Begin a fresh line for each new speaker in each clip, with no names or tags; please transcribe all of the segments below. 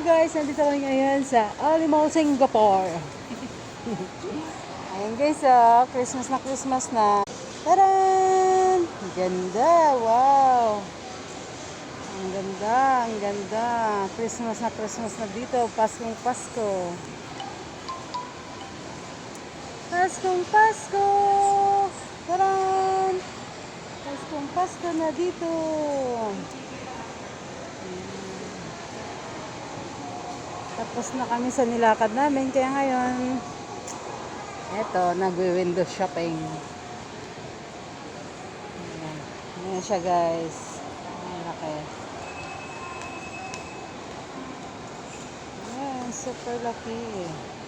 guys, nandito kami ngayon sa Alimol, Singapore. Ayun guys, Christmas na. Taran! Ang ganda, wow! Ang ganda, ang ganda. Christmas na dito. Paskong Pasko. Paskong Pasko! Taran! Paskong Pasko na dito. Tapos na kami sa nilakad namin. Kaya ngayon, eto, nagwi-window shopping. Ayan. Ayan siya guys. Ayan, laki. Ayan, super laki. Ayan.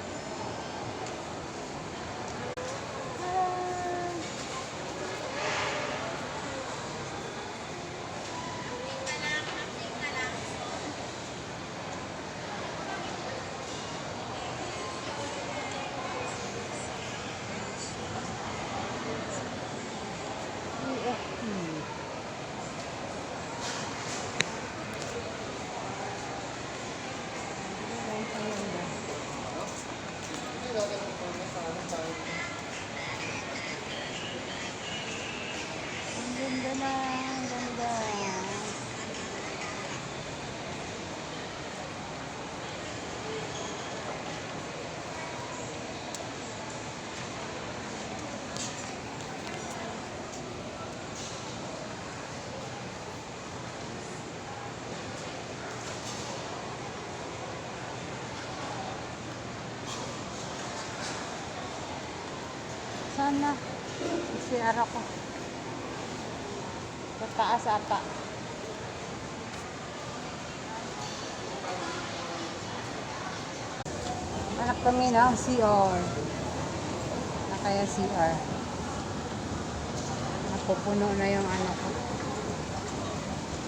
Ang ganda na, ang ganda. Sana, CR ako. Sa taas ata. Anak kami ng CR. Na kaya CR. Napupuno na yung ano ko.